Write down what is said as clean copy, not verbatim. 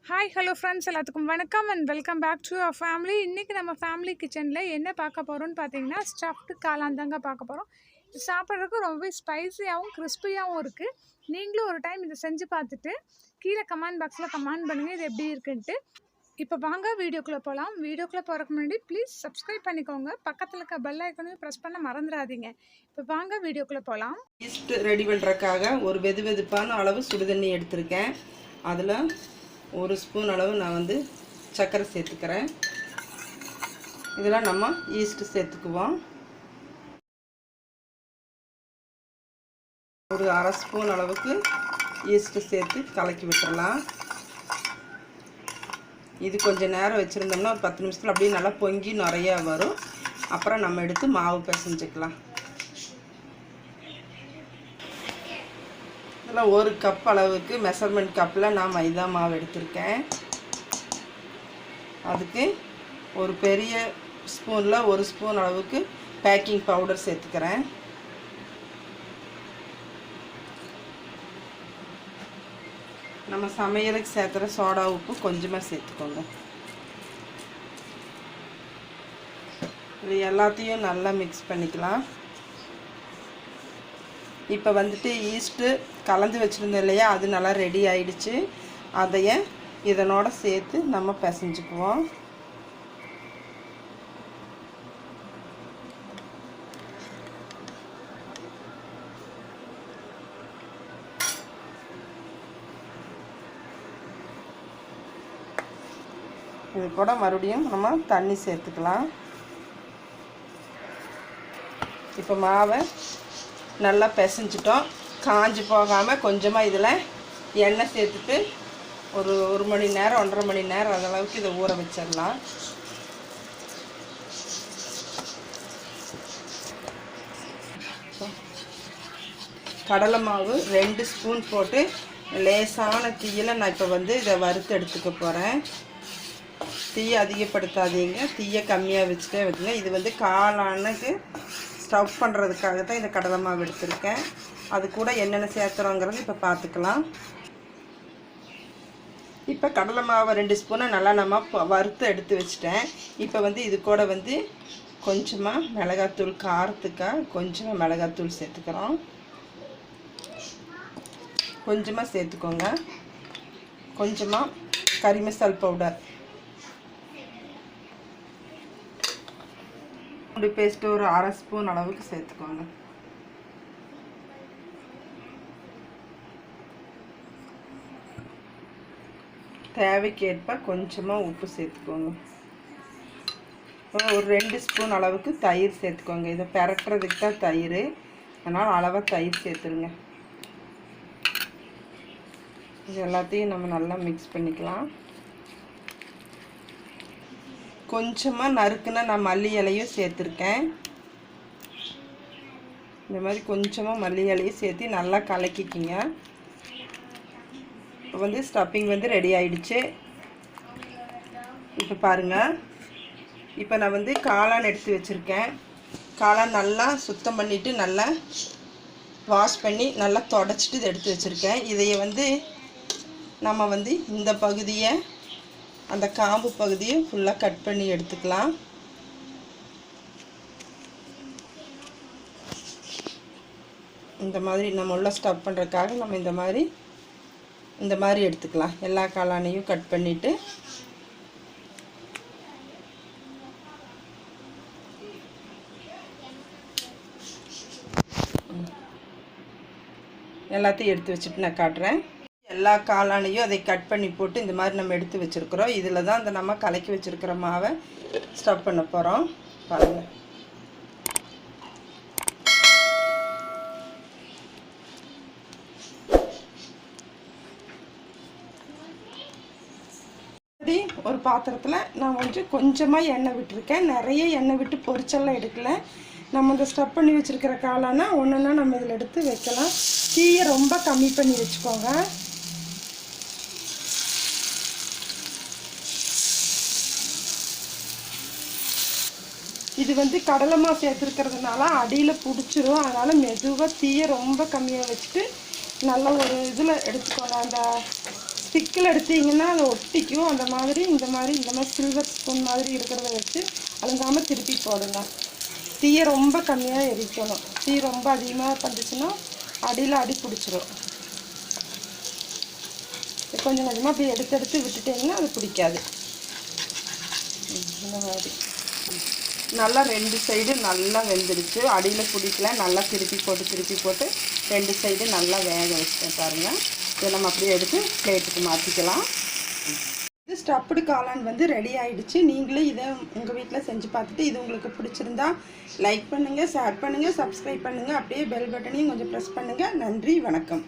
Hi hello friends எல்லாத்துக்கும் வணக்கம் and welcome back to our family. இன்றைக்கி நம்ம ஃபேமிலி கிச்சனில் என்ன பார்க்க போகிறோம்னு பார்த்தீங்கன்னா ஸ்டஃப்டு காளான் தாங்க பார்க்க போகிறோம். இது சாப்பிட்றதுக்கு ரொம்பவே ஸ்பைஸியாகவும் கிறிஸ்பியாகவும் இருக்குது. நீங்களும் ஒரு டைம் இதை செஞ்சு பார்த்துட்டு கீழே கமெண்ட் பாக்ஸில் கமெண்ட் பண்ணுங்கள் இது எப்படி இருக்குன்ட்டு. இப்போ வாங்க வீடியோக்குள்ளே போகலாம். வீடியோக்குள்ளே போகிறதுக்கு முன்னாடி ப்ளீஸ் சப்ஸ்கிரைப் பண்ணிக்கோங்க. பக்கத்தில் இருக்க பெல் ஐக்கனையும் ப்ரெஸ் பண்ண மறந்துடாதீங்க. இப்போ வாங்க வீடியோக்குள்ளே போகலாம். ஈஸ்ட் ரெடி பண்ணுறதுக்காக ஒரு வெதுவெதுப்பான அளவு சுடுதண்ணி எடுத்திருக்கேன். அதில் ஒரு ஸ்பூன் அளவு நான் வந்து சர்க்கரை சேர்த்துக்கிறேன். இதெல்லாம் நம்ம ஈஸ்ட்டு சேர்த்துக்குவோம். ஒரு அரை ஸ்பூன் அளவுக்கு ஈஸ்ட்டு சேர்த்து கலக்கி விட்டுடலாம். இது கொஞ்சம் நேரம் வச்சுருந்தோம்னா ஒரு 10 நிமிஷத்தில் அப்படியே நல்லா பொங்கி நிறையா வரும். அப்புறம் நம்ம எடுத்து மாவு பிசைஞ்சுக்கலாம். இதில் ஒரு கப் அளவுக்கு மெஷர்மெண்ட் கப்பில் நான் மைதா மாவு எடுத்திருக்கேன். அதுக்கு ஒரு பெரிய ஸ்பூனில் ஒரு ஸ்பூன் அளவுக்கு பேக்கிங் பவுடர் சேர்த்துக்கிறேன். நம்ம சமையலுக்கு சேர்த்துற சோடா உப்பு கொஞ்சமாக சேர்த்துக்கோங்க. இது எல்லாத்தையும் நல்லா மிக்ஸ் பண்ணிக்கலாம். இப்போ வந்துட்டு ஈஸ்ட்டு கலந்து வச்சுருந்தோம் இல்லையா, அது நல்லா ரெடி ஆயிடுச்சு. அதையே இதனோட சேர்த்து நம்ம பிசைஞ்சுக்குவோம். இது கூட மறுபடியும் நம்ம தண்ணி சேர்த்துக்கலாம். இப்போ மாவை நல்லா பிசைஞ்சிட்டோம். காஞ்சி போகாமல் கொஞ்சமாக இதில் எண்ணெய் சேர்த்துட்டு ஒரு மணி நேரம் 1.5 மணி நேரம் அதளவுக்கு இதை ஊற வச்சிடலாம். கடலை மாவு 2 ஸ்பூன் போட்டு லேசான தீயில் நான் இப்போ வந்து இதை வறுத்து எடுத்துக்க போகிறேன். தீயை அதிகப்படுத்தாதீங்க, தீயை கம்மியாக வச்சுட்டே வைங்க. இது வந்து காளானுக்கு ஸ்டவ் பண்ணுறதுக்காக தான் இந்த கடலை மாவு எடுத்திருக்கேன். அது கூட என்னென்ன சேர்த்துறோங்கிறது இப்போ பார்த்துக்கலாம். இப்போ கடலை மாவை 2 ஸ்பூனை நல்லா நம்ம வறுத்து எடுத்து வச்சுட்டேன். இப்போ வந்து இது கூட வந்து கொஞ்சமாக மிளகாத்தூள், காரத்துக்காக கொஞ்சமாக மிளகாத்தூள் சேர்த்துக்கிறோம். கொஞ்சமாக சேர்த்துக்கோங்க. கொஞ்சமாக கறி மசால் பவுடர், பூண்டு பேஸ்ட்டு ஒரு அரை ஸ்பூன் அளவுக்கு சேர்த்துக்கோங்க. தேவைக்கேற்ப கொஞ்சமாக உப்பு சேர்த்துக்கோங்க. ஒரு 2 ஸ்பூன் அளவுக்கு தயிர் சேர்த்துக்கோங்க. இதை பெரட்டுறதுக்கு தான் தயிர், அதனால் அளவாக தயிர் சேர்த்துருங்க. இது எல்லாத்தையும் நம்ம நல்லா மிக்ஸ் பண்ணிக்கலாம். கொஞ்சமாக நறுக்குன்னா நான் மல்லி இலையும் சேர்த்துருக்கேன். இந்த மாதிரி கொஞ்சமாக மல்லி இலையும் சேர்த்து நல்லா கலக்கிக்கிங்க. இப்போ வந்து ஸ்டஃபிங் வந்து ரெடி ஆகிடுச்சு. இப்போ பாருங்கள், இப்போ நான் வந்து காளான் எடுத்து வச்சுருக்கேன். காளான் நல்லா சுத்தம் பண்ணிவிட்டு நல்லா வாஷ் பண்ணி நல்லா தொடச்சிட்டு இதை எடுத்து வச்சுருக்கேன். இதையை வந்து நம்ம வந்து இந்த பகுதியை, அந்த காம்பு பகுதியை ஃபுல்லாக கட் பண்ணி எடுத்துக்கலாம். இந்த மாதிரி நம்ம உள்ள ஸ்டஃப் பண்ணுறதுக்காக நம்ம இந்த மாதிரி எடுத்துக்கலாம். எல்லா காளானையும் கட் பண்ணிவிட்டு எல்லாத்தையும் எடுத்து வச்சுட்டு நான் காட்டுறேன். எல்லா காளானையும் அதை கட் பண்ணி போட்டு இந்த மாதிரி நம்ம எடுத்து வச்சுருக்குறோம். இதில் தான் அந்த நம்ம கலக்கி வச்சுருக்கிற மாவை ஸ்டஃப் பண்ண போகிறோம். பாருங்கள், ஒரு பாத்திரத்தில் நான் கொஞ்சமாக எண்ணெய் விட்டுருக்கேன். நிறைய எண்ணெய் விட்டு பொரிச்செல்லாம் எடுக்கல. நம்ம இந்த ஸ்டஃப் பண்ணி வச்சுருக்கிற காளானா ஒன்றுன்னா நம்ம இதில் எடுத்து வைக்கலாம். தீயை ரொம்ப கம்மி பண்ணி வச்சுக்கோங்க. இது வந்து கடலை மாவு சேர்த்துருக்கிறதுனால அடியில் பிடிச்சிரும். அதனால் மெதுவாக தீயை ரொம்ப கம்மியாக வச்சுட்டு நல்ல ஒரு இதில் எடுத்துக்கோங்க. அந்த ஸ்டிக்கில் எடுத்தீங்கன்னா அதை ஒட்டிக்கும். அந்த மாதிரி இந்த மாதிரி சில்வர் ஸ்பூன் மாதிரி இருக்கிறத வச்சு அழுங்காமல் திருப்பி போடுங்க. தீயை ரொம்ப கம்மியாக எரிக்கணும். தீ ரொம்ப அதிகமாக பண்ணுச்சுன்னா அடியில் அடி பிடிச்சிரும். கொஞ்சம் கொஞ்சமாக அப்படி எடுத்து விட்டுட்டிங்கன்னா அது பிடிக்காது. இந்த மாதிரி நல்லா 2 சைடு நல்லா வெந்துடுச்சு. அடியில் பிடிக்கல. நல்லா திருப்பி போட்டு 2 சைடு நல்லா வேக வச்சுட்டேன் பாருங்கள். இதை நம்ம அப்படியே எடுத்து பிளேட்டுக்கு மாற்றிக்கலாம். இது ஸ்டஃப்டு காளான் வந்து ரெடி ஆகிடுச்சு. நீங்களும் இதை உங்கள் வீட்டில் செஞ்சு பார்த்துட்டு இது உங்களுக்கு பிடிச்சிருந்தா லைக் பண்ணுங்கள், ஷேர் பண்ணுங்கள், சப்ஸ்கிரைப் பண்ணுங்கள். அப்படியே பெல் பட்டனையும் கொஞ்சம் ப்ரெஸ் பண்ணுங்கள். நன்றி, வணக்கம்.